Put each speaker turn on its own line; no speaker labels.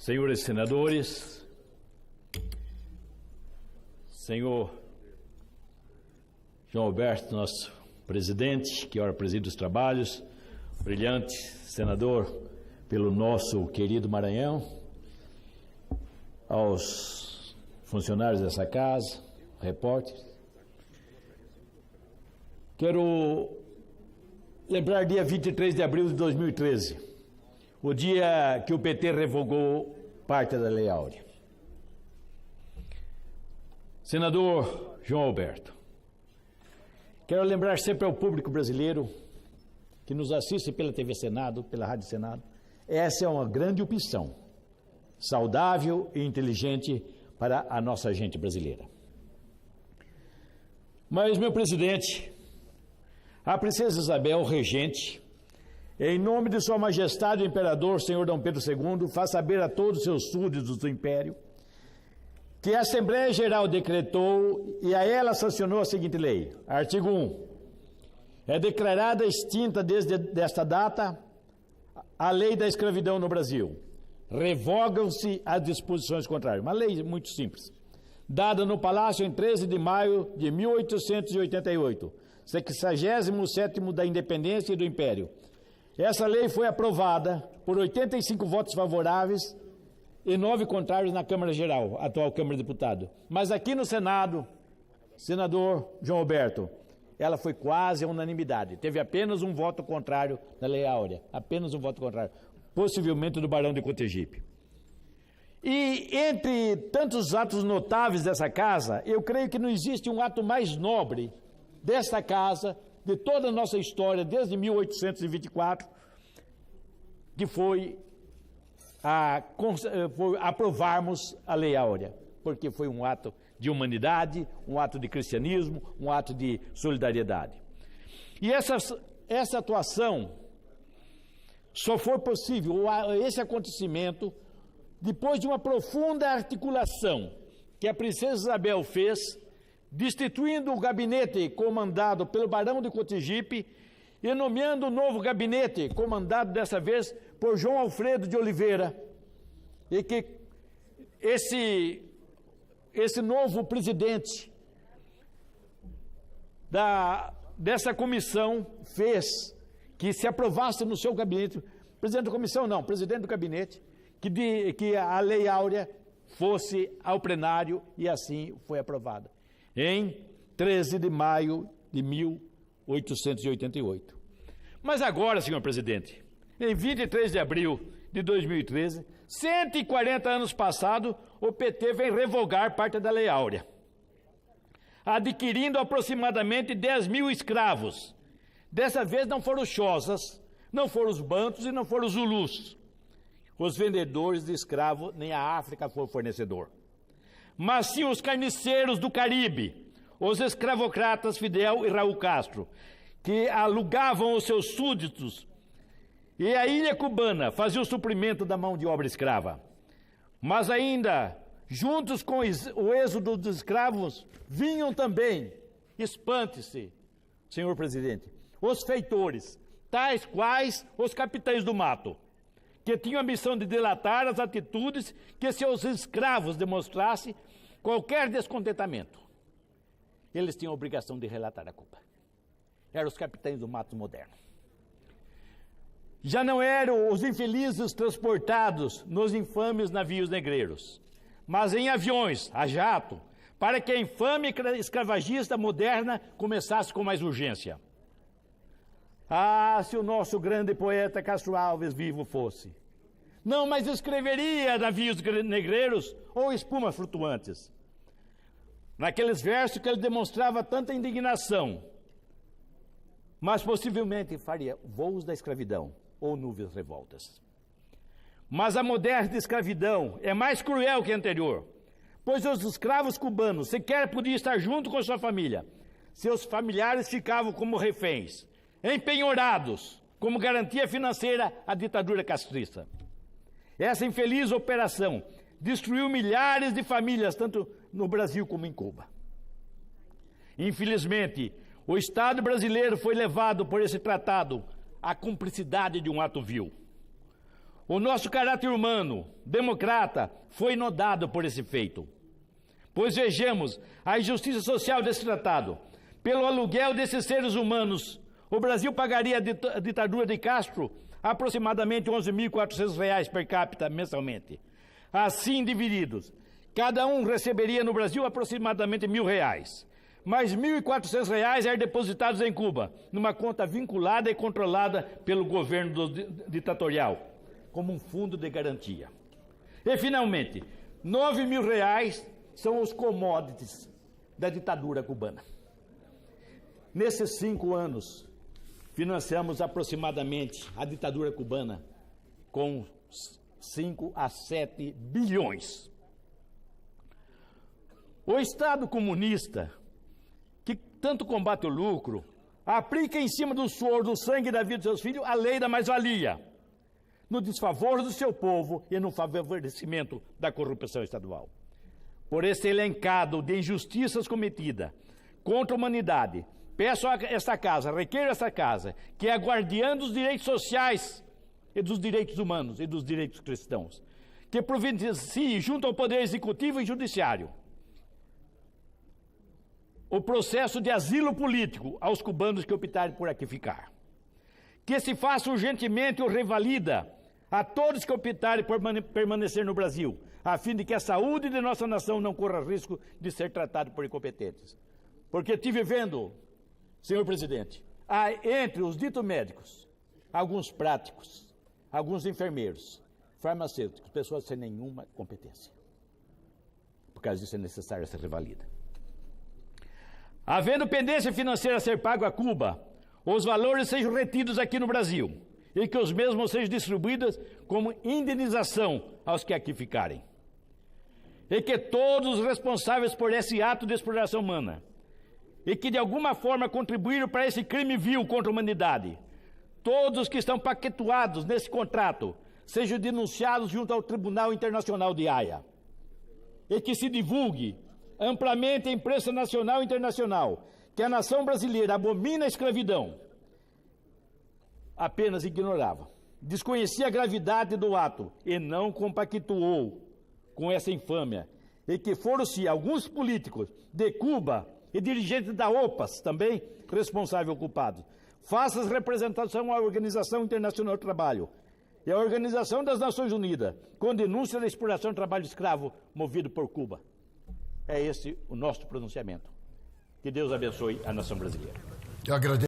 Senhores senadores, senhor João Alberto, nosso presidente, que ora preside os trabalhos, brilhante senador pelo nosso querido Maranhão, aos funcionários dessa casa, repórteres. Quero lembrar dia 23 de abril de 2013, o dia que o PT revogou parte da Lei Áurea. Senador João Alberto, quero lembrar sempre ao público brasileiro que nos assiste pela TV Senado, pela Rádio Senado, essa é uma grande opção, saudável e inteligente para a nossa gente brasileira. Mas, meu presidente, a princesa Isabel, regente, em nome de Sua Majestade o Imperador, Senhor Dom Pedro II, faz saber a todos os seus súditos do Império que a Assembleia Geral decretou e a ela sancionou a seguinte lei. Artigo 1. É declarada extinta desde esta data a lei da escravidão no Brasil. Revogam-se as disposições contrárias. Uma lei muito simples. Dada no Palácio em 13 de maio de 1888, 67º da Independência e do Império. Essa lei foi aprovada por 85 votos favoráveis e 9 contrários na Câmara Geral, atual Câmara de Deputados. Mas aqui no Senado, senador João Alberto, ela foi quase a unanimidade. Teve apenas um voto contrário na Lei Áurea, apenas um voto contrário, possivelmente do Barão de Cotegipe. E entre tantos atos notáveis dessa casa, eu creio que não existe um ato mais nobre desta casa, de toda a nossa história, desde 1824, que foi aprovarmos a Lei Áurea, porque foi um ato de humanidade, um ato de cristianismo, um ato de solidariedade. E essa atuação só foi possível, esse acontecimento, depois de uma profunda articulação que a princesa Isabel fez, destituindo o gabinete comandado pelo Barão de Cotegipe e nomeando um novo gabinete, comandado dessa vez por João Alfredo de Oliveira, e que esse novo presidente dessa comissão fez que se aprovasse no seu gabinete, presidente da comissão não, presidente do gabinete, que a Lei Áurea fosse ao plenário, e assim foi aprovada, em 13 de maio de 1888. Mas agora, senhor presidente, em 23 de abril de 2013, 140 anos passados, o PT vem revogar parte da Lei Áurea, adquirindo aproximadamente 10 mil escravos. Dessa vez não foram os xosas, não foram os bantos e não foram os zulus, os vendedores de escravo, nem a África foi o fornecedor, mas sim os carniceiros do Caribe, os escravocratas Fidel e Raul Castro, que alugavam os seus súditos, e a ilha cubana fazia o suprimento da mão de obra escrava. Mas ainda, juntos com o êxodo dos escravos, vinham também, espante-se, senhor presidente, os feitores, tais quais os capitães do mato, que tinham a missão de delatar as atitudes que seus escravos demonstrassem qualquer descontentamento. Eles tinham a obrigação de relatar a culpa. Eram os capitães do mato moderno. Já não eram os infelizes transportados nos infames navios negreiros, mas em aviões, a jato, para que a infame escravagista moderna começasse com mais urgência. Ah, se o nosso grande poeta Castro Alves vivo fosse! Não mais escreveria navios negreiros ou espumas flutuantes. Naqueles versos que ele demonstrava tanta indignação, mas possivelmente faria voos da escravidão ou nuvens revoltas. Mas a moderna escravidão é mais cruel que a anterior, pois os escravos cubanos sequer podiam estar junto com sua família. Seus familiares ficavam como reféns, empenhorados como garantia financeira à ditadura castrista. Essa infeliz operação destruiu milhares de famílias, tanto no Brasil como em Cuba. Infelizmente, o Estado brasileiro foi levado por esse tratado à cumplicidade de um ato vil. O nosso caráter humano, democrata, foi nodado por esse feito. Pois vejamos a injustiça social desse tratado. Pelo aluguel desses seres humanos, o Brasil pagaria a ditadura de Castro aproximadamente R$ 11.400 per capita mensalmente. Assim divididos, cada um receberia no Brasil aproximadamente R$ 1.000. Mais R$ 1.400 eram depositados em Cuba, numa conta vinculada e controlada pelo governo ditatorial, como um fundo de garantia. E, finalmente, R$ 9.000 são os commodities da ditadura cubana. Nesses 5 anos, financiamos aproximadamente a ditadura cubana com 5 a 7 bilhões. O Estado comunista, que tanto combate o lucro, aplica em cima do suor, do sangue e da vida de seus filhos a lei da mais-valia, no desfavor do seu povo e no favorecimento da corrupção estadual. Por esse elencado de injustiças cometidas contra a humanidade, peço a esta casa, requeiro a esta casa, que é a guardiã dos direitos sociais e dos direitos humanos e dos direitos cristãos, que providencie junto ao Poder Executivo e Judiciário o processo de asilo político aos cubanos que optarem por aqui ficar. Que se faça urgentemente o revalida a todos que optarem por permanecer no Brasil, a fim de que a saúde de nossa nação não corra risco de ser tratada por incompetentes. Porque estive vendo, senhor presidente, entre os ditos médicos, alguns práticos, alguns enfermeiros, farmacêuticos, pessoas sem nenhuma competência. Por causa disso é necessário essa revalida. Havendo pendência financeira a ser pago a Cuba, os valores sejam retidos aqui no Brasil e que os mesmos sejam distribuídos como indenização aos que aqui ficarem. E que todos os responsáveis por esse ato de exploração humana e que de alguma forma contribuíram para esse crime vil contra a humanidade, todos os que estão pactuados nesse contrato, sejam denunciados junto ao Tribunal Internacional de Haia. E que se divulgue amplamente a imprensa nacional e internacional que a nação brasileira abomina a escravidão, apenas ignorava, desconhecia a gravidade do ato e não compactuou com essa infâmia, e que foram-se alguns políticos de Cuba e dirigentes da OPAS também responsáveis culpados. Faça representação à Organização Internacional do Trabalho e à Organização das Nações Unidas com denúncia da exploração do trabalho escravo movido por Cuba. É esse o nosso pronunciamento. Que Deus abençoe a nação brasileira.
Eu agradeço.